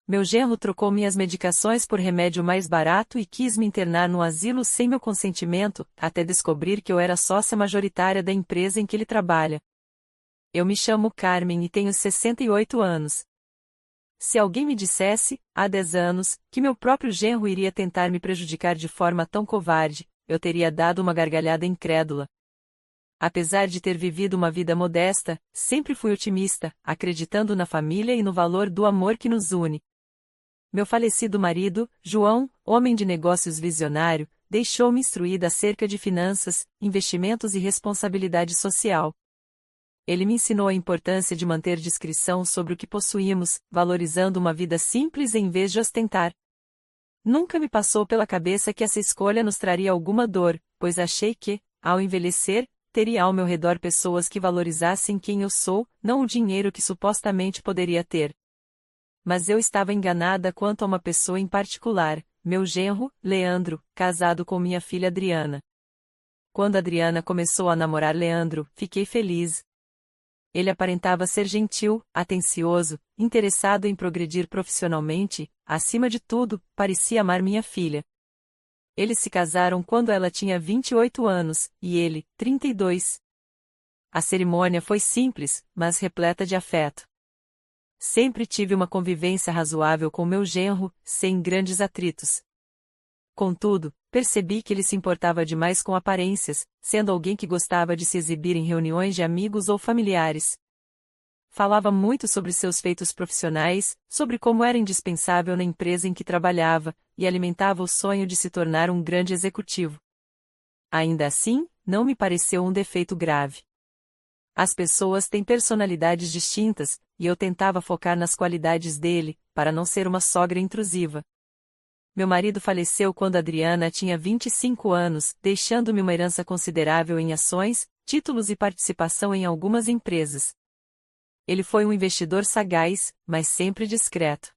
Meu genro trocou minhas medicações por remédio mais barato e quis me internar no asilo sem meu consentimento, até descobrir que eu era sócia majoritária da empresa em que ele trabalha. Eu me chamo Carmen e tenho 68 anos. Se alguém me dissesse, há 10 anos, que meu próprio genro iria tentar me prejudicar de forma tão covarde, eu teria dado uma gargalhada incrédula. Apesar de ter vivido uma vida modesta, sempre fui otimista, acreditando na família e no valor do amor que nos une. Meu falecido marido, João, homem de negócios visionário, deixou-me instruída acerca de finanças, investimentos e responsabilidade social. Ele me ensinou a importância de manter discrição sobre o que possuímos, valorizando uma vida simples em vez de ostentar. Nunca me passou pela cabeça que essa escolha nos traria alguma dor, pois achei que, ao envelhecer, teria ao meu redor pessoas que valorizassem quem eu sou, não o dinheiro que supostamente poderia ter. Mas eu estava enganada quanto a uma pessoa em particular, meu genro, Leandro, casado com minha filha Adriana. Quando Adriana começou a namorar Leandro, fiquei feliz. Ele aparentava ser gentil, atencioso, interessado em progredir profissionalmente, acima de tudo, parecia amar minha filha. Eles se casaram quando ela tinha 28 anos, e ele, 32. A cerimônia foi simples, mas repleta de afeto. Sempre tive uma convivência razoável com meu genro, sem grandes atritos. Contudo, percebi que ele se importava demais com aparências, sendo alguém que gostava de se exibir em reuniões de amigos ou familiares. Falava muito sobre seus feitos profissionais, sobre como era indispensável na empresa em que trabalhava, e alimentava o sonho de se tornar um grande executivo. Ainda assim, não me pareceu um defeito grave. As pessoas têm personalidades distintas, e eu tentava focar nas qualidades dele, para não ser uma sogra intrusiva. Meu marido faleceu quando Adriana tinha 25 anos, deixando-me uma herança considerável em ações, títulos e participação em algumas empresas. Ele foi um investidor sagaz, mas sempre discreto.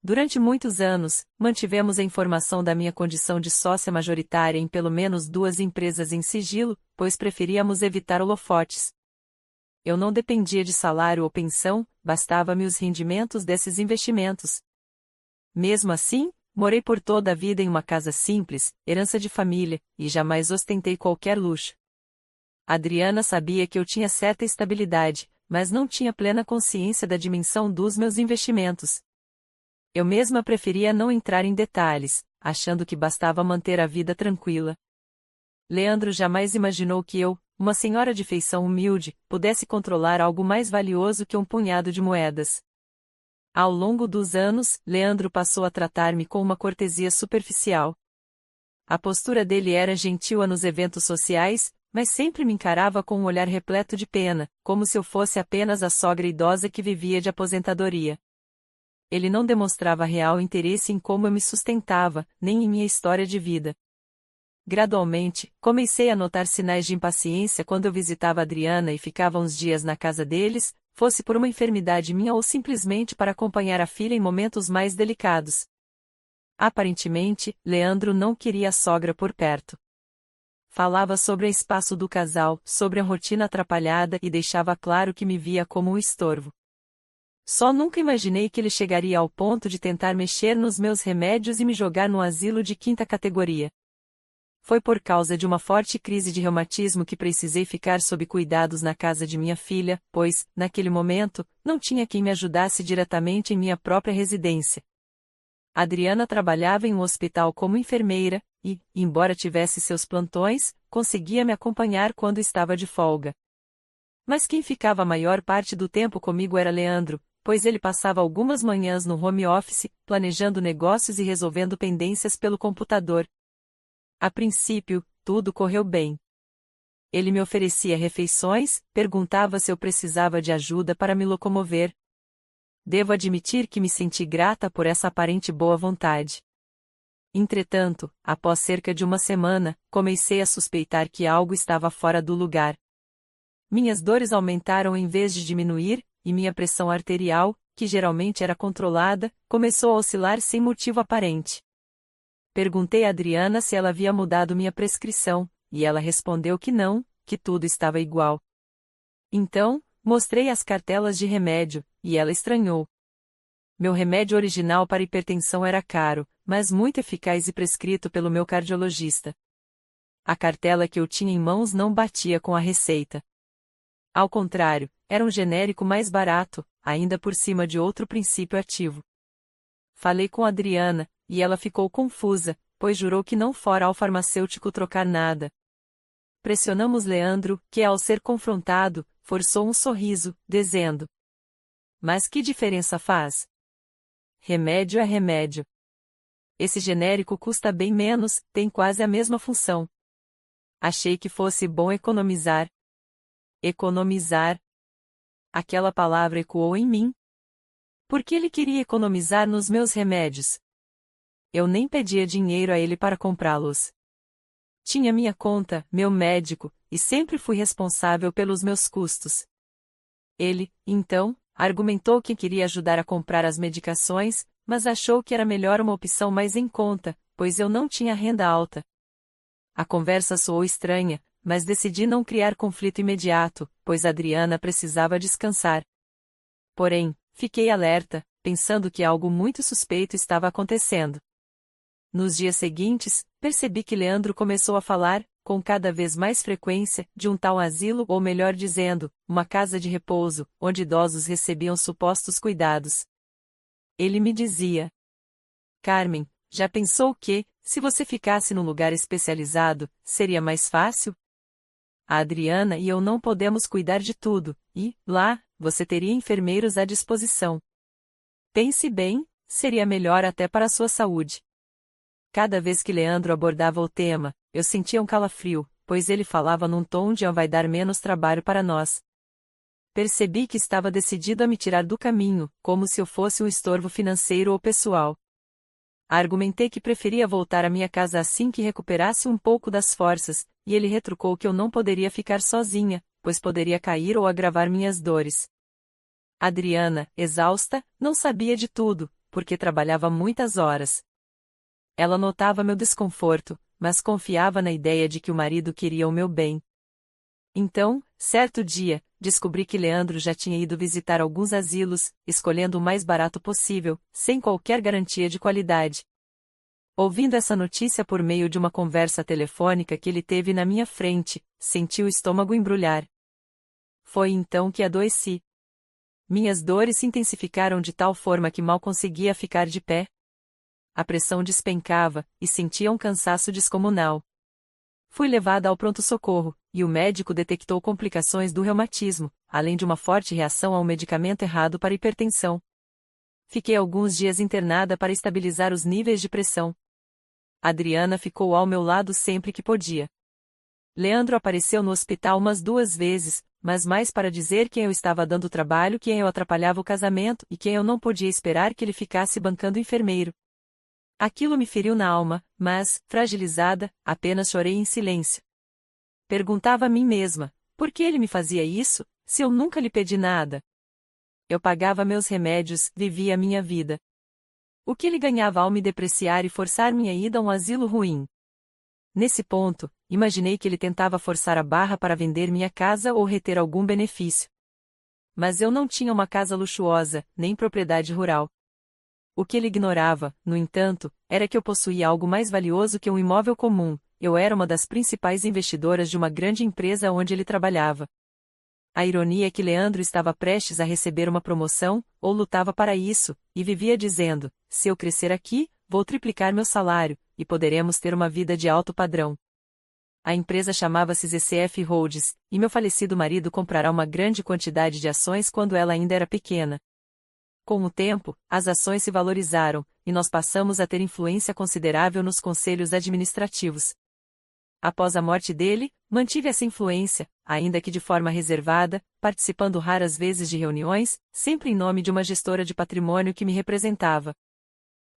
Durante muitos anos, mantivemos a informação da minha condição de sócia majoritária em pelo menos 2 empresas em sigilo, pois preferíamos evitar holofotes. Eu não dependia de salário ou pensão, bastava-me os rendimentos desses investimentos. Mesmo assim, morei por toda a vida em uma casa simples, herança de família, e jamais ostentei qualquer luxo. Adriana sabia que eu tinha certa estabilidade, mas não tinha plena consciência da dimensão dos meus investimentos. Eu mesma preferia não entrar em detalhes, achando que bastava manter a vida tranquila. Leandro jamais imaginou que eu, uma senhora de feição humilde, pudesse controlar algo mais valioso que um punhado de moedas. Ao longo dos anos, Leandro passou a tratar-me com uma cortesia superficial. A postura dele era gentil nos eventos sociais, mas sempre me encarava com um olhar repleto de pena, como se eu fosse apenas a sogra idosa que vivia de aposentadoria. Ele não demonstrava real interesse em como eu me sustentava, nem em minha história de vida. Gradualmente, comecei a notar sinais de impaciência quando eu visitava Adriana e ficava uns dias na casa deles, fosse por uma enfermidade minha ou simplesmente para acompanhar a filha em momentos mais delicados. Aparentemente, Leandro não queria a sogra por perto. Falava sobre o espaço do casal, sobre a rotina atrapalhada e deixava claro que me via como um estorvo. Só nunca imaginei que ele chegaria ao ponto de tentar mexer nos meus remédios e me jogar num asilo de 5ª categoria. Foi por causa de uma forte crise de reumatismo que precisei ficar sob cuidados na casa de minha filha, pois, naquele momento, não tinha quem me ajudasse diretamente em minha própria residência. Adriana trabalhava em um hospital como enfermeira, e, embora tivesse seus plantões, conseguia me acompanhar quando estava de folga. Mas quem ficava a maior parte do tempo comigo era Leandro, pois ele passava algumas manhãs no home office, planejando negócios e resolvendo pendências pelo computador. A princípio, tudo correu bem. Ele me oferecia refeições, perguntava se eu precisava de ajuda para me locomover. Devo admitir que me senti grata por essa aparente boa vontade. Entretanto, após cerca de uma semana, comecei a suspeitar que algo estava fora do lugar. Minhas dores aumentaram em vez de diminuir, e minha pressão arterial, que geralmente era controlada, começou a oscilar sem motivo aparente. Perguntei a Adriana se ela havia mudado minha prescrição, e ela respondeu que não, que tudo estava igual. Então, mostrei as cartelas de remédio, e ela estranhou. Meu remédio original para hipertensão era caro, mas muito eficaz e prescrito pelo meu cardiologista. A cartela que eu tinha em mãos não batia com a receita. Ao contrário, era um genérico mais barato, ainda por cima de outro princípio ativo. Falei com Adriana, e ela ficou confusa, pois jurou que não fora ao farmacêutico trocar nada. Pressionamos Leandro, que ao ser confrontado, forçou um sorriso, dizendo: "Mas que diferença faz? Remédio é remédio. Esse genérico custa bem menos, tem quase a mesma função. Achei que fosse bom economizar." Economizar. Aquela palavra ecoou em mim. Por que ele queria economizar nos meus remédios? Eu nem pedia dinheiro a ele para comprá-los. Tinha minha conta, meu médico, e sempre fui responsável pelos meus custos. Ele, então, argumentou que queria ajudar a comprar as medicações, mas achou que era melhor uma opção mais em conta, pois eu não tinha renda alta. A conversa soou estranha, mas decidi não criar conflito imediato, pois Adriana precisava descansar. Porém, fiquei alerta, pensando que algo muito suspeito estava acontecendo. Nos dias seguintes, percebi que Leandro começou a falar, com cada vez mais frequência, de um tal asilo ou melhor dizendo, uma casa de repouso, onde idosos recebiam supostos cuidados. Ele me dizia: "Carmen, já pensou que, se você ficasse num lugar especializado, seria mais fácil? A Adriana e eu não podemos cuidar de tudo, e, lá, você teria enfermeiros à disposição. Pense bem, seria melhor até para a sua saúde." Cada vez que Leandro abordava o tema, eu sentia um calafrio, pois ele falava num tom de vai dar menos trabalho para nós. Percebi que estava decidido a me tirar do caminho, como se eu fosse um estorvo financeiro ou pessoal. Argumentei que preferia voltar à minha casa assim que recuperasse um pouco das forças, e ele retrucou que eu não poderia ficar sozinha, pois poderia cair ou agravar minhas dores. Adriana, exausta, não sabia de tudo, porque trabalhava muitas horas. Ela notava meu desconforto, mas confiava na ideia de que o marido queria o meu bem. Então, certo dia, descobri que Leandro já tinha ido visitar alguns asilos, escolhendo o mais barato possível, sem qualquer garantia de qualidade. Ouvindo essa notícia por meio de uma conversa telefônica que ele teve na minha frente, senti o estômago embrulhar. Foi então que adoeci. Minhas dores se intensificaram de tal forma que mal conseguia ficar de pé. A pressão despencava, e sentia um cansaço descomunal. Fui levada ao pronto-socorro, e o médico detectou complicações do reumatismo, além de uma forte reação ao medicamento errado para hipertensão. Fiquei alguns dias internada para estabilizar os níveis de pressão. Adriana ficou ao meu lado sempre que podia. Leandro apareceu no hospital umas 2 vezes, mas mais para dizer que eu estava dando trabalho, que eu atrapalhava o casamento e que eu não podia esperar que ele ficasse bancando enfermeiro. Aquilo me feriu na alma, mas, fragilizada, apenas chorei em silêncio. Perguntava a mim mesma, por que ele me fazia isso, se eu nunca lhe pedi nada? Eu pagava meus remédios, vivia minha vida. O que ele ganhava ao me depreciar e forçar minha ida a um asilo ruim? Nesse ponto, imaginei que ele tentava forçar a barra para vender minha casa ou reter algum benefício. Mas eu não tinha uma casa luxuosa, nem propriedade rural. O que ele ignorava, no entanto, era que eu possuía algo mais valioso que um imóvel comum. Eu era uma das principais investidoras de uma grande empresa onde ele trabalhava. A ironia é que Leandro estava prestes a receber uma promoção, ou lutava para isso, e vivia dizendo: "Se eu crescer aqui, vou triplicar meu salário, e poderemos ter uma vida de alto padrão." A empresa chamava-se ZCF Holdings, e meu falecido marido comprará uma grande quantidade de ações quando ela ainda era pequena. Com o tempo, as ações se valorizaram, e nós passamos a ter influência considerável nos conselhos administrativos. Após a morte dele, mantive essa influência, ainda que de forma reservada, participando raras vezes de reuniões, sempre em nome de uma gestora de patrimônio que me representava.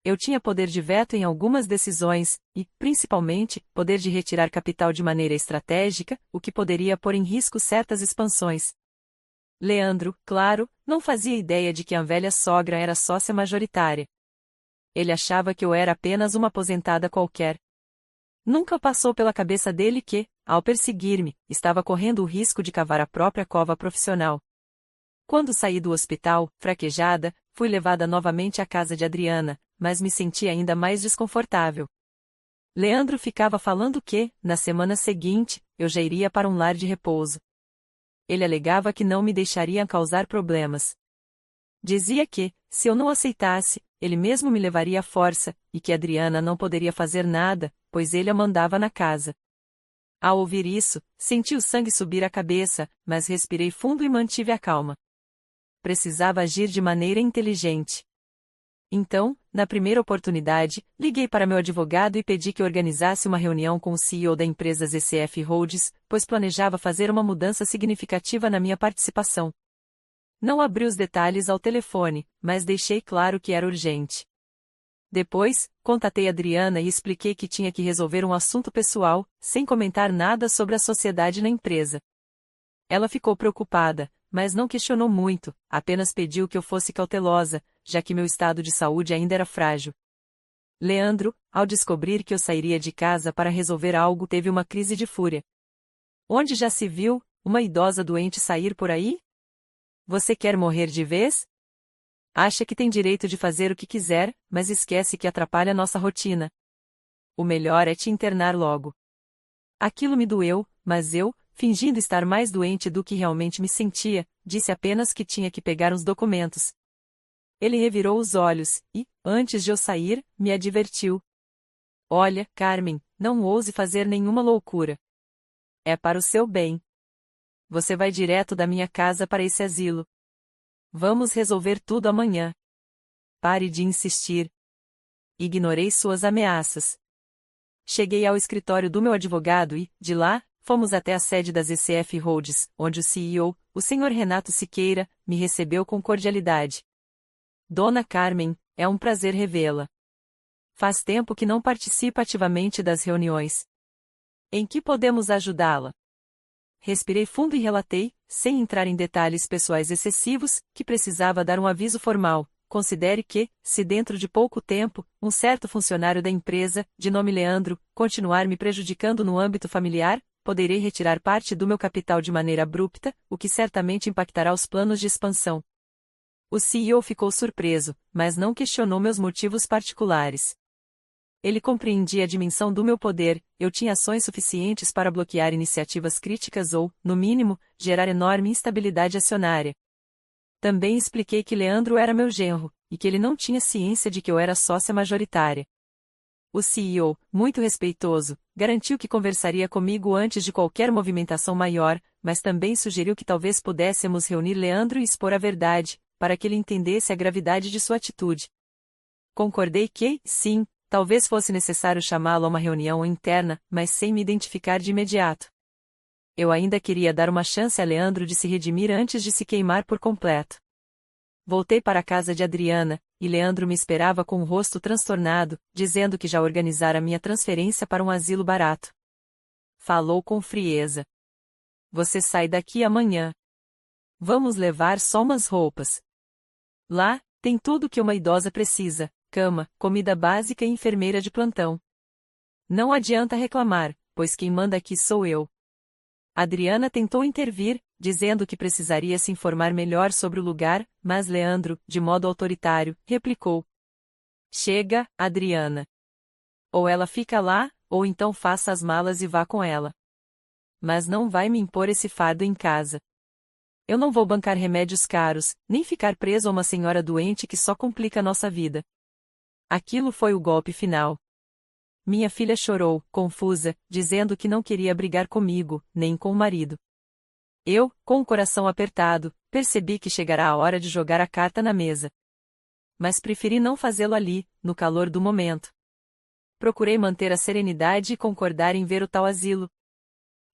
Eu tinha poder de veto em algumas decisões, e, principalmente, poder de retirar capital de maneira estratégica, o que poderia pôr em risco certas expansões. Leandro, claro, não fazia ideia de que a velha sogra era sócia majoritária. Ele achava que eu era apenas uma aposentada qualquer. Nunca passou pela cabeça dele que, ao perseguir-me, estava correndo o risco de cavar a própria cova profissional. Quando saí do hospital, fraquejada, fui levada novamente à casa de Adriana, mas me senti ainda mais desconfortável. Leandro ficava falando que, na semana seguinte, eu já iria para um lar de repouso. Ele alegava que não me deixaria causar problemas. Dizia que, se eu não aceitasse, ele mesmo me levaria à força, e que Adriana não poderia fazer nada, pois ele a mandava na casa. Ao ouvir isso, senti o sangue subir à cabeça, mas respirei fundo e mantive a calma. Precisava agir de maneira inteligente. Então, na primeira oportunidade, liguei para meu advogado e pedi que organizasse uma reunião com o CEO da empresa ZCF Holdings, pois planejava fazer uma mudança significativa na minha participação. Não abri os detalhes ao telefone, mas deixei claro que era urgente. Depois, contatei Adriana e expliquei que tinha que resolver um assunto pessoal, sem comentar nada sobre a sociedade na empresa. Ela ficou preocupada, mas não questionou muito, apenas pediu que eu fosse cautelosa, já que meu estado de saúde ainda era frágil. Leandro, ao descobrir que eu sairia de casa para resolver algo, teve uma crise de fúria. Onde já se viu uma idosa doente sair por aí? Você quer morrer de vez? Acha que tem direito de fazer o que quiser, mas esquece que atrapalha nossa rotina. O melhor é te internar logo. Aquilo me doeu, mas eu, fingindo estar mais doente do que realmente me sentia, disse apenas que tinha que pegar uns documentos. Ele revirou os olhos e, antes de eu sair, me advertiu. Olha, Carmen, não ouse fazer nenhuma loucura. É para o seu bem. Você vai direto da minha casa para esse asilo. Vamos resolver tudo amanhã. Pare de insistir. Ignorei suas ameaças. Cheguei ao escritório do meu advogado e, de lá, fomos até a sede da ZCF Holdings, onde o CEO, o Sr. Renato Siqueira, me recebeu com cordialidade. Dona Carmen, é um prazer revê-la. Faz tempo que não participa ativamente das reuniões. Em que podemos ajudá-la? Respirei fundo e relatei, sem entrar em detalhes pessoais excessivos, que precisava dar um aviso formal. Considere que, se dentro de pouco tempo, um certo funcionário da empresa, de nome Leandro, continuar me prejudicando no âmbito familiar, poderei retirar parte do meu capital de maneira abrupta, o que certamente impactará os planos de expansão. O CEO ficou surpreso, mas não questionou meus motivos particulares. Ele compreendia a dimensão do meu poder, eu tinha ações suficientes para bloquear iniciativas críticas ou, no mínimo, gerar enorme instabilidade acionária. Também expliquei que Leandro era meu genro, e que ele não tinha ciência de que eu era sócia majoritária. O CEO, muito respeitoso, garantiu que conversaria comigo antes de qualquer movimentação maior, mas também sugeriu que talvez pudéssemos reunir Leandro e expor a verdade, para que ele entendesse a gravidade de sua atitude. Concordei que, sim, talvez fosse necessário chamá-lo a uma reunião interna, mas sem me identificar de imediato. Eu ainda queria dar uma chance a Leandro de se redimir antes de se queimar por completo. Voltei para a casa de Adriana, e Leandro me esperava com o rosto transtornado, dizendo que já organizara minha transferência para um asilo barato. Falou com frieza. Você sai daqui amanhã. Vamos levar só umas roupas. Lá, tem tudo o que uma idosa precisa: cama, comida básica e enfermeira de plantão. Não adianta reclamar, pois quem manda aqui sou eu. Adriana tentou intervir, dizendo que precisaria se informar melhor sobre o lugar, mas Leandro, de modo autoritário, replicou. Chega, Adriana. Ou ela fica lá, ou então faça as malas e vá com ela. Mas não vai me impor esse fardo em casa. Eu não vou bancar remédios caros, nem ficar preso a uma senhora doente que só complica nossa vida. Aquilo foi o golpe final. Minha filha chorou, confusa, dizendo que não queria brigar comigo, nem com o marido. Eu, com o coração apertado, percebi que chegará a hora de jogar a carta na mesa. Mas preferi não fazê-lo ali, no calor do momento. Procurei manter a serenidade e concordar em ver o tal asilo.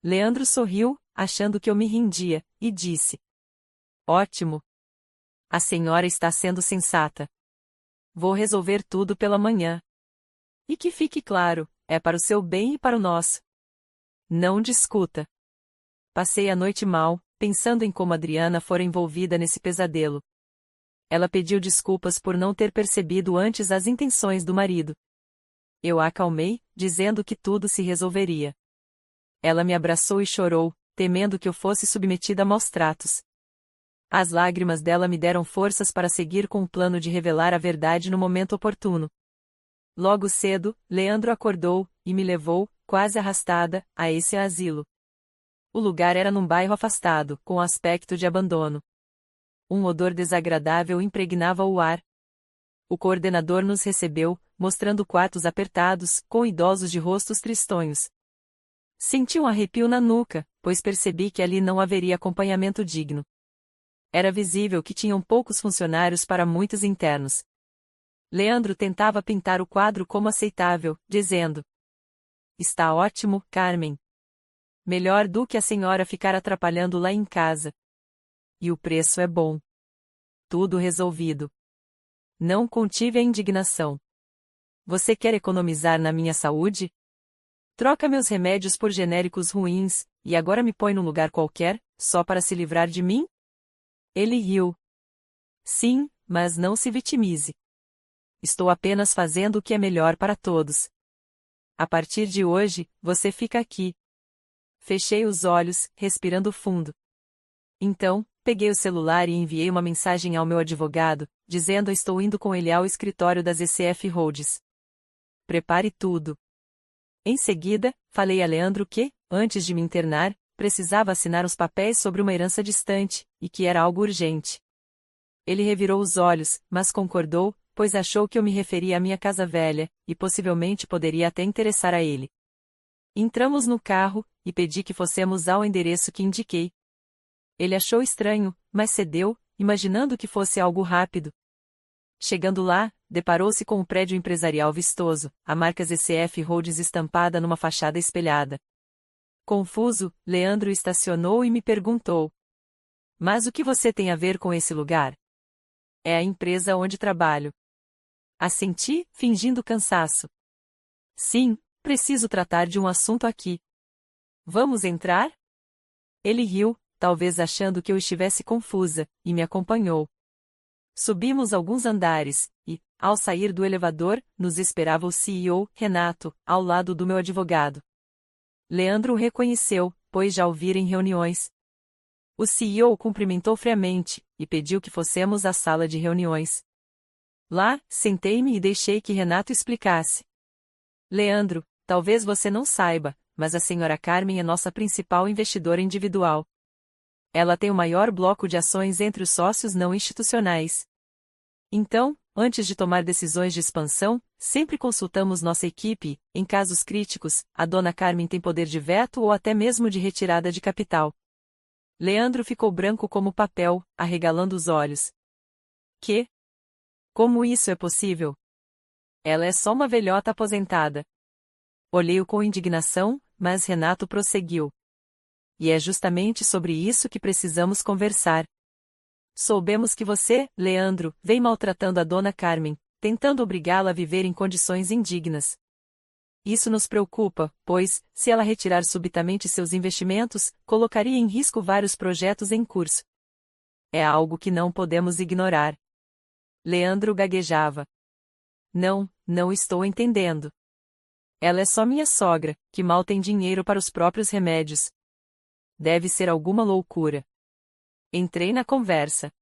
Leandro sorriu, achando que eu me rendia, e disse: Ótimo. A senhora está sendo sensata. Vou resolver tudo pela manhã. E que fique claro, é para o seu bem e para o nosso. Não discuta. Passei a noite mal, pensando em como Adriana fora envolvida nesse pesadelo. Ela pediu desculpas por não ter percebido antes as intenções do marido. Eu a acalmei, dizendo que tudo se resolveria. Ela me abraçou e chorou, temendo que eu fosse submetida a maus tratos. As lágrimas dela me deram forças para seguir com o plano de revelar a verdade no momento oportuno. Logo cedo, Leandro acordou, e me levou, quase arrastada, a esse asilo. O lugar era num bairro afastado, com aspecto de abandono. Um odor desagradável impregnava o ar. O coordenador nos recebeu, mostrando quartos apertados, com idosos de rostos tristonhos. Senti um arrepio na nuca, pois percebi que ali não haveria acompanhamento digno. Era visível que tinham poucos funcionários para muitos internos. Leandro tentava pintar o quadro como aceitável, dizendo: "Está ótimo, Carmen. Melhor do que a senhora ficar atrapalhando lá em casa. E o preço é bom." Tudo resolvido. Não contive a indignação. "Você quer economizar na minha saúde? Troca meus remédios por genéricos ruins, e agora me põe num lugar qualquer, só para se livrar de mim?" Ele riu. "Sim, mas não se vitimize. Estou apenas fazendo o que é melhor para todos. A partir de hoje, você fica aqui." Fechei os olhos, respirando fundo. Então, peguei o celular e enviei uma mensagem ao meu advogado, dizendo: "Estou indo com ele ao escritório das ECF Holdings. Prepare tudo." Em seguida, falei a Leandro que, antes de me internar, precisava assinar os papéis sobre uma herança distante, e que era algo urgente. Ele revirou os olhos, mas concordou, pois achou que eu me referia à minha casa velha, e possivelmente poderia até interessar a ele. Entramos no carro, e pedi que fossemos ao endereço que indiquei. Ele achou estranho, mas cedeu, imaginando que fosse algo rápido. Chegando lá, deparou-se com um prédio empresarial vistoso, a marca ECF Holdings estampada numa fachada espelhada. Confuso, Leandro estacionou e me perguntou: "Mas o que você tem a ver com esse lugar?" "É a empresa onde trabalho." Assenti, fingindo cansaço. "Sim, preciso tratar de um assunto aqui." "Vamos entrar?" Ele riu, talvez achando que eu estivesse confusa, e me acompanhou. Subimos alguns andares, e, ao sair do elevador, nos esperava o CEO, Renato, ao lado do meu advogado. Leandro o reconheceu, pois já o vira em reuniões. O CEO cumprimentou friamente, e pediu que fossemos à sala de reuniões. Lá, sentei-me e deixei que Renato explicasse. "Leandro, talvez você não saiba, mas a senhora Carmen é nossa principal investidora individual. Ela tem o maior bloco de ações entre os sócios não institucionais. Então, antes de tomar decisões de expansão, sempre consultamos nossa equipe e, em casos críticos, a dona Carmen tem poder de veto ou até mesmo de retirada de capital." Leandro ficou branco como papel, arregalando os olhos. "Que? Como isso é possível? Ela é só uma velhota aposentada." Olhei-o com indignação, mas Renato prosseguiu: "E é justamente sobre isso que precisamos conversar. Soubemos que você, Leandro, vem maltratando a dona Carmen, tentando obrigá-la a viver em condições indignas. Isso nos preocupa, pois, se ela retirar subitamente seus investimentos, colocaria em risco vários projetos em curso. É algo que não podemos ignorar." Leandro gaguejava. Não estou entendendo. Ela é só minha sogra, que mal tem dinheiro para os próprios remédios. Deve ser alguma loucura." Entrei na conversa.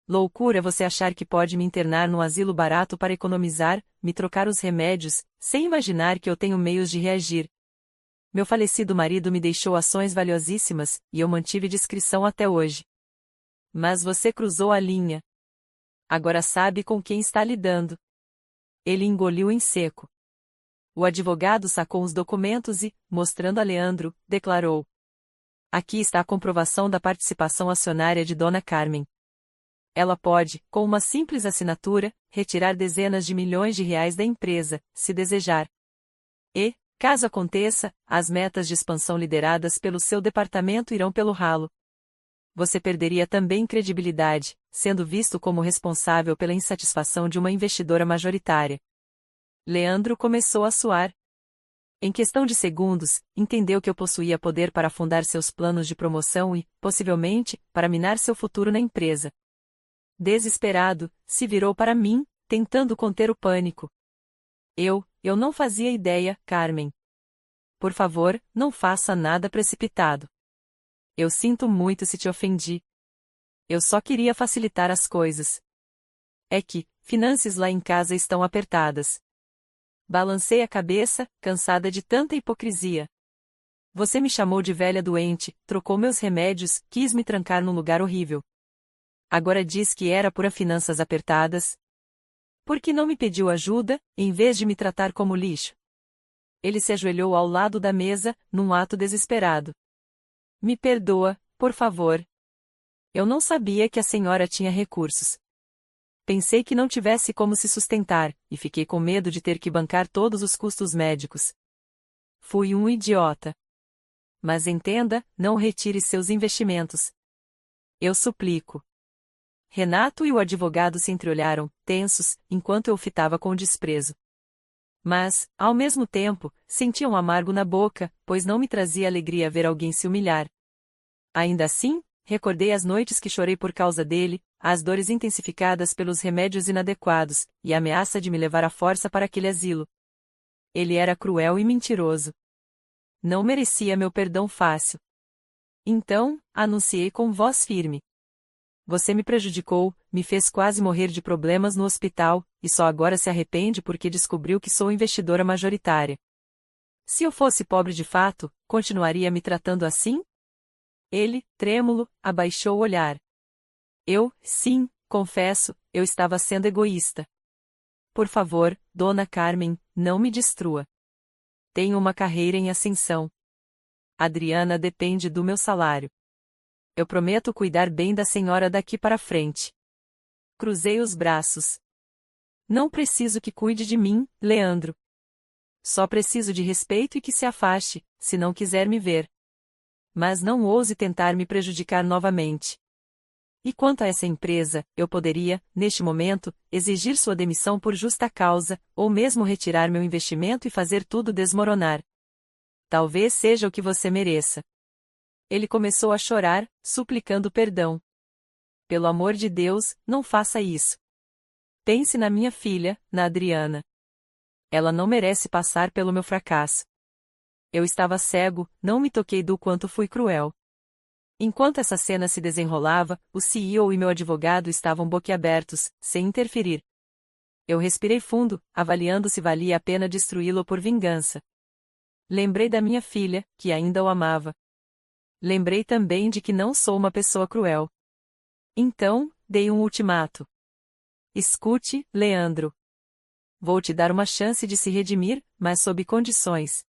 "Loucura você achar que pode me internar num asilo barato para economizar, me trocar os remédios, sem imaginar que eu tenho meios de reagir. Meu falecido marido me deixou ações valiosíssimas, e eu mantive discrição até hoje. Mas você cruzou a linha. Agora sabe com quem está lidando." Ele engoliu em seco. O advogado sacou os documentos e, mostrando a Leandro, declarou: "Aqui está a comprovação da participação acionária de Dona Carmen. Ela pode, com uma simples assinatura, retirar dezenas de milhões de reais da empresa, se desejar. E, caso aconteça, as metas de expansão lideradas pelo seu departamento irão pelo ralo. Você perderia também credibilidade, sendo visto como responsável pela insatisfação de uma investidora majoritária." Leandro começou a suar. Em questão de segundos, entendeu que eu possuía poder para afundar seus planos de promoção e, possivelmente, para minar seu futuro na empresa. Desesperado, se virou para mim, tentando conter o pânico. Eu não fazia ideia, Carmen. Por favor, não faça nada precipitado. Eu sinto muito se te ofendi." Eu só queria facilitar as coisas. É que, finanças lá em casa estão apertadas. Balancei a cabeça, cansada de tanta hipocrisia. Você me chamou de velha doente, trocou meus remédios, quis me trancar num lugar horrível. Agora diz que era por finanças apertadas. Por que não me pediu ajuda, em vez de me tratar como lixo? Ele se ajoelhou ao lado da mesa, num ato desesperado. Me perdoa, por favor. Eu não sabia que a senhora tinha recursos. Pensei que não tivesse como se sustentar, e fiquei com medo de ter que bancar todos os custos médicos. Fui um idiota. Mas entenda, não retire seus investimentos. Eu suplico. Renato e o advogado se entreolharam, tensos, enquanto eu fitava com desprezo. Mas, ao mesmo tempo, sentia um amargo na boca, pois não me trazia alegria ver alguém se humilhar. Ainda assim, recordei as noites que chorei por causa dele, as dores intensificadas pelos remédios inadequados, e a ameaça de me levar à força para aquele asilo. Ele era cruel e mentiroso. Não merecia meu perdão fácil. Então, anunciei com voz firme. Você me prejudicou, me fez quase morrer de problemas no hospital, e só agora se arrepende porque descobriu que sou investidora majoritária. Se eu fosse pobre de fato, continuaria me tratando assim? Ele, trêmulo, abaixou o olhar. Sim, confesso, eu estava sendo egoísta. Por favor, Dona Carmen, não me destrua. Tenho uma carreira em ascensão. Adriana depende do meu salário. Eu prometo cuidar bem da senhora daqui para frente. Cruzei os braços. Não preciso que cuide de mim, Leandro. Só preciso de respeito e que se afaste, se não quiser me ver. Mas não ouse tentar me prejudicar novamente. E quanto a essa empresa, eu poderia, neste momento, exigir sua demissão por justa causa, ou mesmo retirar meu investimento e fazer tudo desmoronar. Talvez seja o que você mereça. Ele começou a chorar, suplicando perdão. Pelo amor de Deus, não faça isso. Pense na minha filha, na Adriana. Ela não merece passar pelo meu fracasso. Eu estava cego, não me toquei do quanto fui cruel. Enquanto essa cena se desenrolava, o CEO e meu advogado estavam boquiabertos, sem interferir. Eu respirei fundo, avaliando se valia a pena destruí-lo por vingança. Lembrei da minha filha, que ainda o amava. Lembrei também de que não sou uma pessoa cruel. Então, dei um ultimato. Escute, Leandro. Vou te dar uma chance de se redimir, mas sob condições.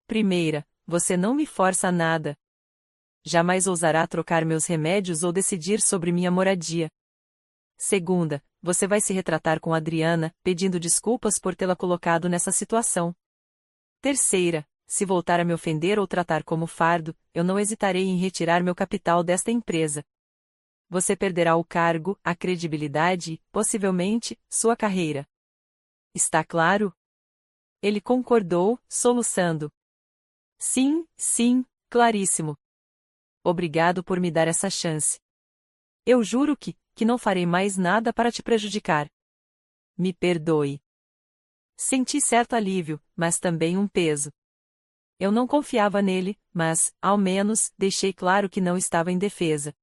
Primeira, você não me força a nada. Jamais ousará trocar meus remédios ou decidir sobre minha moradia. Segunda, você vai se retratar com Adriana, pedindo desculpas por tê-la colocado nessa situação. Terceira, se voltar a me ofender ou tratar como fardo, eu não hesitarei em retirar meu capital desta empresa. Você perderá o cargo, a credibilidade e, possivelmente, sua carreira. Está claro? Ele concordou, soluçando. Sim, claríssimo. Obrigado por me dar essa chance. Eu juro que não farei mais nada para te prejudicar. Me perdoe. Senti certo alívio, mas também um peso. Eu não confiava nele, mas, ao menos, deixei claro que não estava indefesa.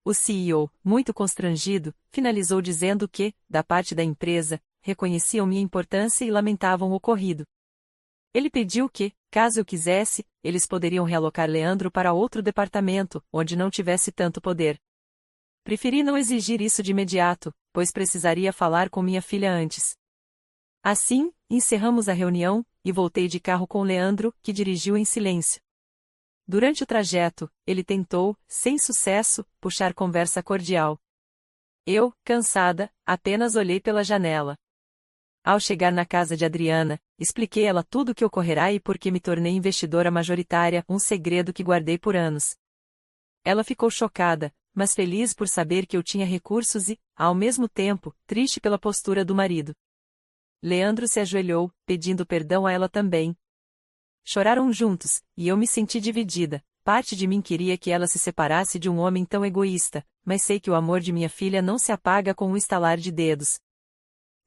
O CEO, muito constrangido, finalizou dizendo que, da parte da empresa, reconheciam minha importância e lamentavam o ocorrido. Ele pediu que, caso eu quisesse, eles poderiam realocar Leandro para outro departamento, onde não tivesse tanto poder. Preferi não exigir isso de imediato, pois precisaria falar com minha filha antes. Assim, encerramos a reunião, e voltei de carro com Leandro, que dirigiu em silêncio. Durante o trajeto, ele tentou, sem sucesso, puxar conversa cordial. Eu, cansada, apenas olhei pela janela. Ao chegar na casa de Adriana, expliquei a ela tudo o que ocorrerá e por que me tornei investidora majoritária, um segredo que guardei por anos. Ela ficou chocada, mas feliz por saber que eu tinha recursos e, ao mesmo tempo, triste pela postura do marido. Leandro se ajoelhou, pedindo perdão a ela também. Choraram juntos, e eu me senti dividida. Parte de mim queria que ela se separasse de um homem tão egoísta, mas sei que o amor de minha filha não se apaga com um estalar de dedos.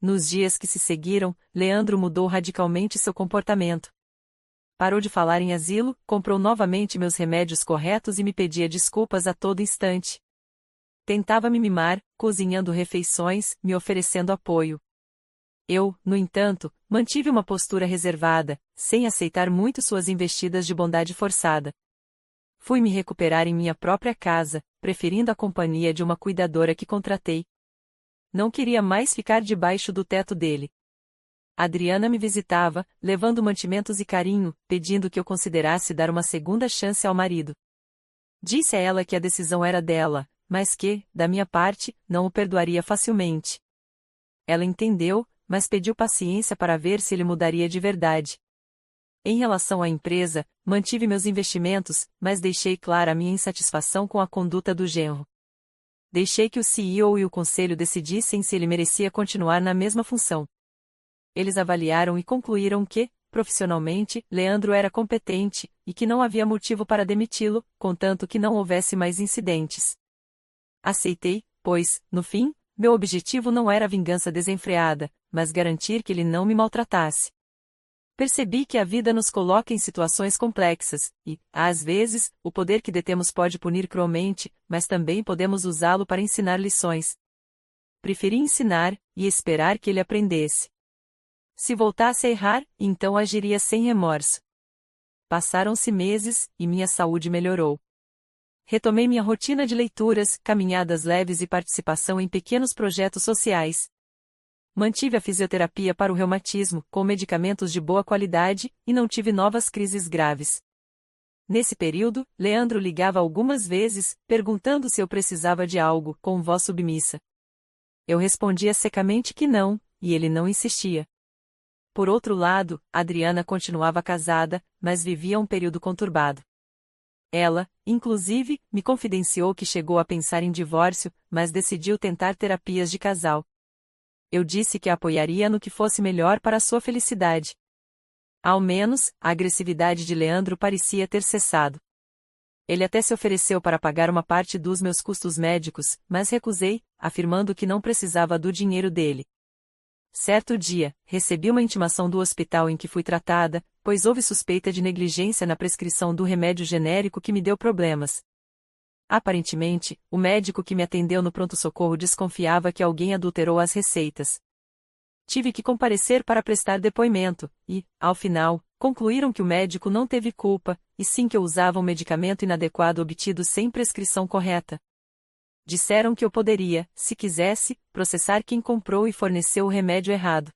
Nos dias que se seguiram, Leandro mudou radicalmente seu comportamento. Parou de falar em asilo, comprou novamente meus remédios corretos e me pedia desculpas a todo instante. tentava me mimar, cozinhando refeições, me oferecendo apoio. Eu, no entanto, mantive uma postura reservada, sem aceitar muito suas investidas de bondade forçada. Fui me recuperar em minha própria casa, preferindo a companhia de uma cuidadora que contratei. Não queria mais ficar debaixo do teto dele. Adriana me visitava, levando mantimentos e carinho, pedindo que eu considerasse dar uma segunda chance ao marido. Disse a ela que a decisão era dela, mas que, da minha parte, não o perdoaria facilmente. Ela entendeu, mas pediu paciência para ver se ele mudaria de verdade. Em relação à empresa, mantive meus investimentos, mas deixei clara a minha insatisfação com a conduta do genro. Deixei que o CEO e o conselho decidissem se ele merecia continuar na mesma função. Eles avaliaram e concluíram que, profissionalmente, Leandro era competente, e que não havia motivo para demiti-lo, contanto que não houvesse mais incidentes. Aceitei, pois, no fim, meu objetivo não era vingança desenfreada, mas garantir que ele não me maltratasse. Percebi que a vida nos coloca em situações complexas, e, às vezes, o poder que detemos pode punir cruelmente, mas também podemos usá-lo para ensinar lições. Preferi ensinar, e esperar que ele aprendesse. Se voltasse a errar, então agiria sem remorso. Passaram-se meses, e minha saúde melhorou. Retomei minha rotina de leituras, caminhadas leves e participação em pequenos projetos sociais. Mantive a fisioterapia para o reumatismo, com medicamentos de boa qualidade, e não tive novas crises graves. Nesse período, Leandro ligava algumas vezes, perguntando se eu precisava de algo, com voz submissa. Eu respondia secamente que não, e ele não insistia. Por outro lado, Adriana continuava casada, mas vivia um período conturbado. Ela, inclusive, me confidenciou que chegou a pensar em divórcio, mas decidiu tentar terapias de casal. Eu disse que a apoiaria no que fosse melhor para a sua felicidade. Ao menos, a agressividade de Leandro parecia ter cessado. Ele até se ofereceu para pagar uma parte dos meus custos médicos, mas recusei, afirmando que não precisava do dinheiro dele. Certo dia, recebi uma intimação do hospital em que fui tratada, pois houve suspeita de negligência na prescrição do remédio genérico que me deu problemas. Aparentemente, o médico que me atendeu no pronto-socorro desconfiava que alguém adulterou as receitas. Tive que comparecer para prestar depoimento, e, ao final, concluíram que o médico não teve culpa, e sim que eu usava um medicamento inadequado obtido sem prescrição correta. Disseram que eu poderia, se quisesse, processar quem comprou e forneceu o remédio errado.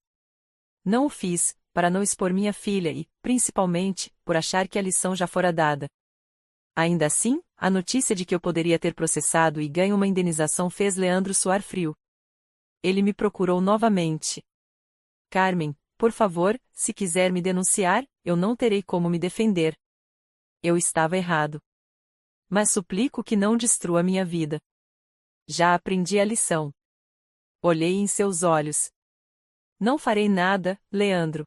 Não o fiz, para não expor minha filha e, principalmente, por achar que a lição já fora dada. Ainda assim, a notícia de que eu poderia ter processado e ganho uma indenização fez Leandro suar frio. Ele me procurou novamente. Carmen, por favor, se quiser me denunciar, eu não terei como me defender. Eu estava errado. Mas suplico que não destrua minha vida. Já aprendi a lição. Olhei em seus olhos. Não farei nada, Leandro.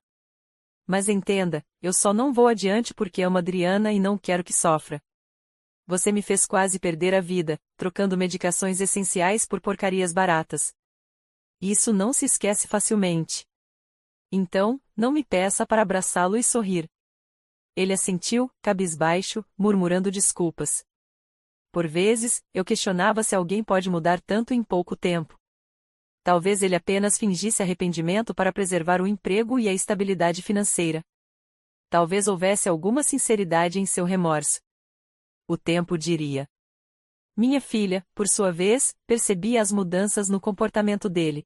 Mas entenda, eu só não vou adiante porque amo Adriana e não quero que sofra. Você me fez quase perder a vida, trocando medicações essenciais por porcarias baratas. Isso não se esquece facilmente. Então, não me peça para abraçá-lo e sorrir. Ele assentiu, cabisbaixo, murmurando desculpas. Por vezes, eu questionava se alguém pode mudar tanto em pouco tempo. Talvez ele apenas fingisse arrependimento para preservar o emprego e a estabilidade financeira. Talvez houvesse alguma sinceridade em seu remorso. O tempo diria. Minha filha, por sua vez, percebia as mudanças no comportamento dele.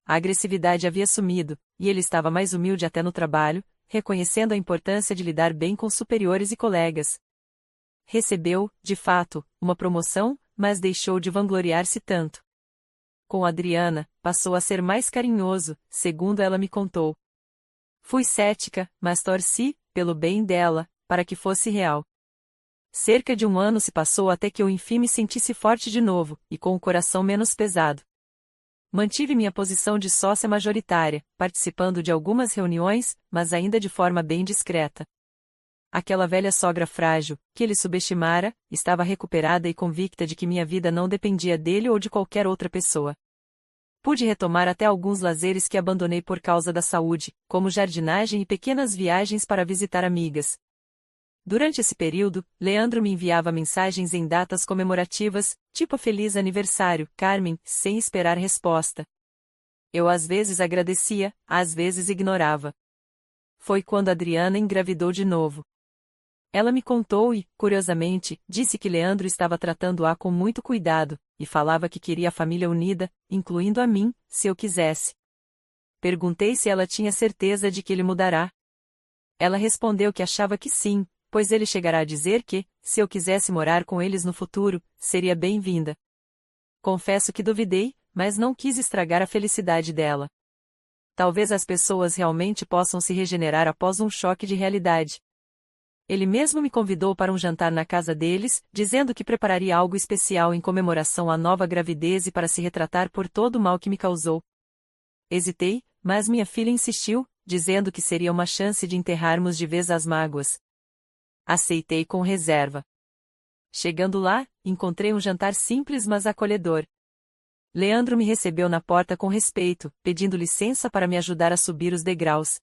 A agressividade havia sumido, e ele estava mais humilde até no trabalho, reconhecendo a importância de lidar bem com superiores e colegas. Recebeu, de fato, uma promoção, mas deixou de vangloriar-se tanto. Com Adriana, passou a ser mais carinhoso, segundo ela me contou. Fui cética, mas torci, pelo bem dela, para que fosse real. Cerca de 1 ano se passou até que eu enfim me sentisse forte de novo, e com o coração menos pesado. Mantive minha posição de sócia majoritária, participando de algumas reuniões, mas ainda de forma bem discreta. Aquela velha sogra frágil, que ele subestimara, estava recuperada e convicta de que minha vida não dependia dele ou de qualquer outra pessoa. Pude retomar até alguns lazeres que abandonei por causa da saúde, como jardinagem e pequenas viagens para visitar amigas. Durante esse período, Leandro me enviava mensagens em datas comemorativas, tipo Feliz Aniversário, Carmen, sem esperar resposta. Eu às vezes agradecia, às vezes ignorava. Foi quando Adriana engravidou de novo. Ela me contou e, curiosamente, disse que Leandro estava tratando-a com muito cuidado, e falava que queria a família unida, incluindo a mim, se eu quisesse. Perguntei se ela tinha certeza de que ele mudará. Ela respondeu que achava que sim, pois ele chegará a dizer que, se eu quisesse morar com eles no futuro, seria bem-vinda. Confesso que duvidei, mas não quis estragar a felicidade dela. Talvez as pessoas realmente possam se regenerar após um choque de realidade. Ele mesmo me convidou para um jantar na casa deles, dizendo que prepararia algo especial em comemoração à nova gravidez e para se retratar por todo o mal que me causou. Hesitei, mas minha filha insistiu, dizendo que seria uma chance de enterrarmos de vez as mágoas. Aceitei com reserva. Chegando lá, encontrei um jantar simples mas acolhedor. Leandro me recebeu na porta com respeito, pedindo licença para me ajudar a subir os degraus.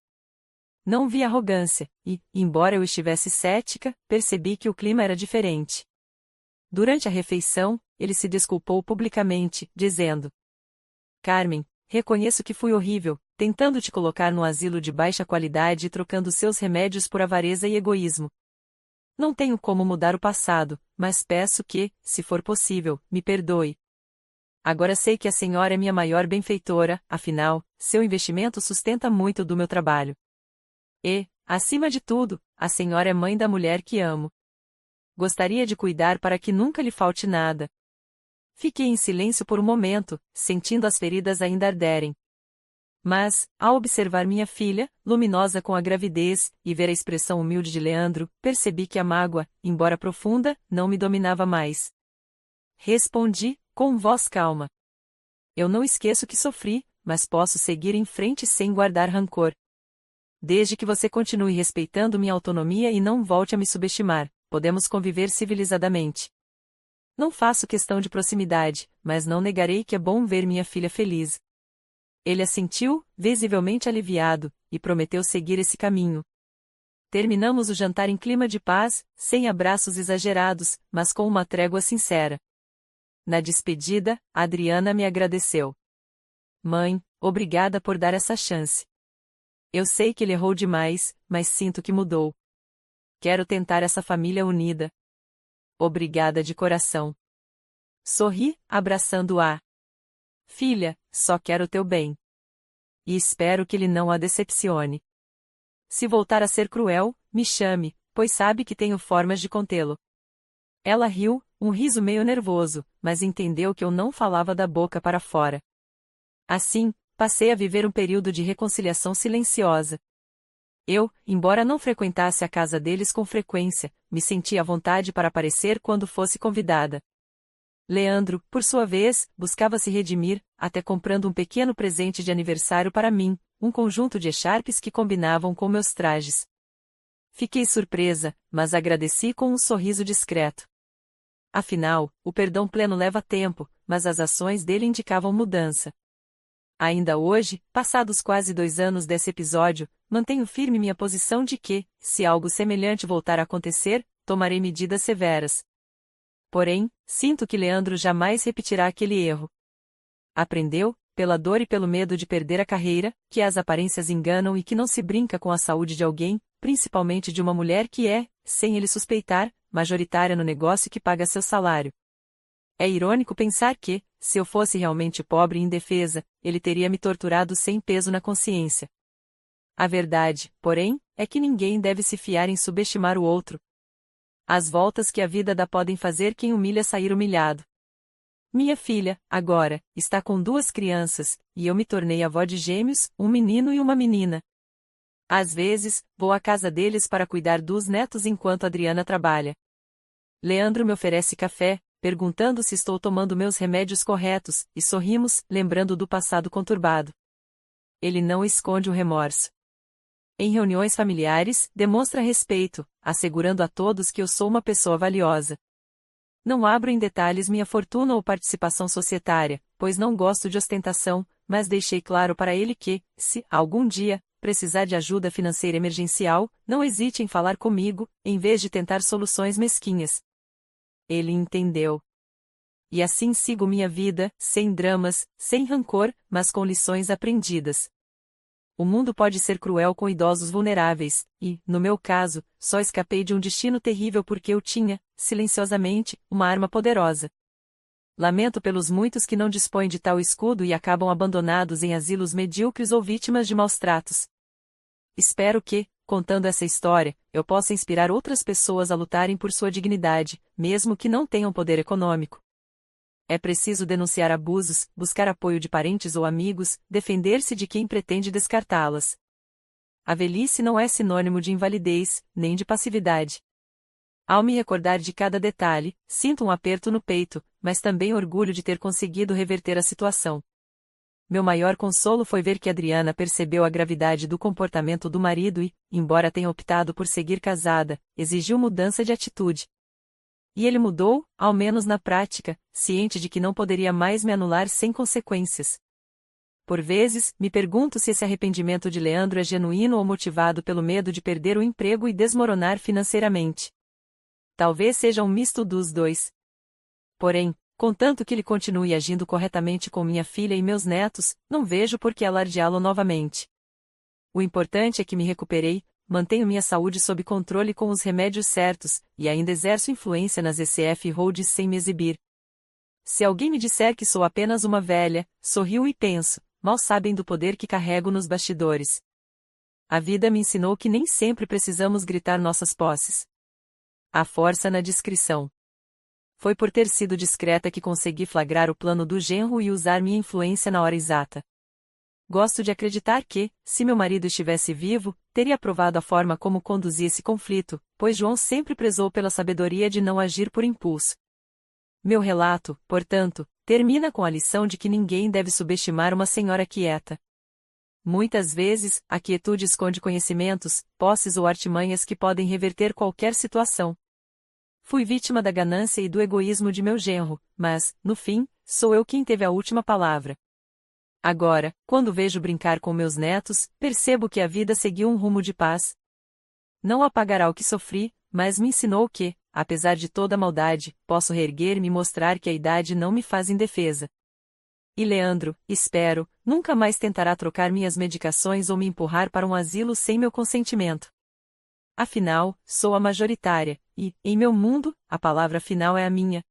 Não vi arrogância, e, embora eu estivesse cética, percebi que o clima era diferente. Durante a refeição, ele se desculpou publicamente, dizendo: Carmen, reconheço que fui horrível, tentando te colocar no asilo de baixa qualidade e trocando seus remédios por avareza e egoísmo. Não tenho como mudar o passado, mas peço que, se for possível, me perdoe. Agora sei que a senhora é minha maior benfeitora, afinal, seu investimento sustenta muito do meu trabalho. E, acima de tudo, a senhora é mãe da mulher que amo. Gostaria de cuidar para que nunca lhe falte nada. Fiquei em silêncio por um momento, sentindo as feridas ainda arderem. Mas, ao observar minha filha, luminosa com a gravidez, e ver a expressão humilde de Leandro, percebi que a mágoa, embora profunda, não me dominava mais. Respondi, com voz calma: Eu não esqueço que sofri, mas posso seguir em frente sem guardar rancor. Desde que você continue respeitando minha autonomia e não volte a me subestimar, podemos conviver civilizadamente. Não faço questão de proximidade, mas não negarei que é bom ver minha filha feliz. Ele assentiu, visivelmente aliviado, e prometeu seguir esse caminho. Terminamos o jantar em clima de paz, sem abraços exagerados, mas com uma trégua sincera. Na despedida, Adriana me agradeceu. Mãe, obrigada por dar essa chance. Eu sei que ele errou demais, mas sinto que mudou. Quero tentar essa família unida. Obrigada de coração. Sorri, abraçando-a. Filha, só quero teu bem. E espero que ele não a decepcione. Se voltar a ser cruel, me chame, pois sabe que tenho formas de contê-lo. Ela riu, um riso meio nervoso, mas entendeu que eu não falava da boca para fora. Assim, passei a viver um período de reconciliação silenciosa. Eu, embora não frequentasse a casa deles com frequência, me sentia à vontade para aparecer quando fosse convidada. Leandro, por sua vez, buscava se redimir, até comprando um pequeno presente de aniversário para mim, um conjunto de echarpes que combinavam com meus trajes. Fiquei surpresa, mas agradeci com um sorriso discreto. Afinal, o perdão pleno leva tempo, mas as ações dele indicavam mudança. Ainda hoje, passados quase 2 anos desse episódio, mantenho firme minha posição de que, se algo semelhante voltar a acontecer, tomarei medidas severas. Porém, sinto que Leandro jamais repetirá aquele erro. Aprendeu, pela dor e pelo medo de perder a carreira, que as aparências enganam e que não se brinca com a saúde de alguém, principalmente de uma mulher que é, sem ele suspeitar, majoritária no negócio que paga seu salário. É irônico pensar que, se eu fosse realmente pobre e indefesa, ele teria me torturado sem peso na consciência. A verdade, porém, é que ninguém deve se fiar em subestimar o outro. As voltas que a vida dá podem fazer quem humilha sair humilhado. Minha filha, agora, está com 2 crianças, e eu me tornei avó de gêmeos, um menino e uma menina. Às vezes, vou à casa deles para cuidar dos netos enquanto Adriana trabalha. Leandro me oferece café, perguntando se estou tomando meus remédios corretos, e sorrimos, lembrando do passado conturbado. Ele não esconde o remorso. Em reuniões familiares, demonstra respeito, assegurando a todos que eu sou uma pessoa valiosa. Não abro em detalhes minha fortuna ou participação societária, pois não gosto de ostentação, mas deixei claro para ele que, se, algum dia, precisar de ajuda financeira emergencial, não hesite em falar comigo, em vez de tentar soluções mesquinhas. Ele entendeu. E assim sigo minha vida, sem dramas, sem rancor, mas com lições aprendidas. O mundo pode ser cruel com idosos vulneráveis, e, no meu caso, só escapei de um destino terrível porque eu tinha, silenciosamente, uma arma poderosa. Lamento pelos muitos que não dispõem de tal escudo e acabam abandonados em asilos medíocres ou vítimas de maus tratos. Espero que, contando essa história, eu possa inspirar outras pessoas a lutarem por sua dignidade, mesmo que não tenham poder econômico. É preciso denunciar abusos, buscar apoio de parentes ou amigos, defender-se de quem pretende descartá-las. A velhice não é sinônimo de invalidez, nem de passividade. Ao me recordar de cada detalhe, sinto um aperto no peito, mas também orgulho de ter conseguido reverter a situação. Meu maior consolo foi ver que Adriana percebeu a gravidade do comportamento do marido e, embora tenha optado por seguir casada, exigiu mudança de atitude. E ele mudou, ao menos na prática, ciente de que não poderia mais me anular sem consequências. Por vezes, me pergunto se esse arrependimento de Leandro é genuíno ou motivado pelo medo de perder o emprego e desmoronar financeiramente. Talvez seja um misto dos dois. Porém, contanto que ele continue agindo corretamente com minha filha e meus netos, não vejo por que alardeá-lo novamente. O importante é que me recuperei, mantenho minha saúde sob controle com os remédios certos, e ainda exerço influência nas ECF Holds sem me exibir. Se alguém me disser que sou apenas uma velha, sorrio e penso, mal sabem do poder que carrego nos bastidores. A vida me ensinou que nem sempre precisamos gritar nossas posses. Há força na discrição. Foi por ter sido discreta que consegui flagrar o plano do genro e usar minha influência na hora exata. Gosto de acreditar que, se meu marido estivesse vivo, teria aprovado a forma como conduzi esse conflito, pois João sempre prezou pela sabedoria de não agir por impulso. Meu relato, portanto, termina com a lição de que ninguém deve subestimar uma senhora quieta. Muitas vezes, a quietude esconde conhecimentos, posses ou artimanhas que podem reverter qualquer situação. Fui vítima da ganância e do egoísmo de meu genro, mas, no fim, sou eu quem teve a última palavra. Agora, quando vejo brincar com meus netos, percebo que a vida seguiu um rumo de paz. Não apagará o que sofri, mas me ensinou que, apesar de toda a maldade, posso reerguer-me e mostrar que a idade não me faz indefesa. E Leandro, espero, nunca mais tentará trocar minhas medicações ou me empurrar para um asilo sem meu consentimento. Afinal, sou a majoritária, e, em meu mundo, a palavra final é a minha.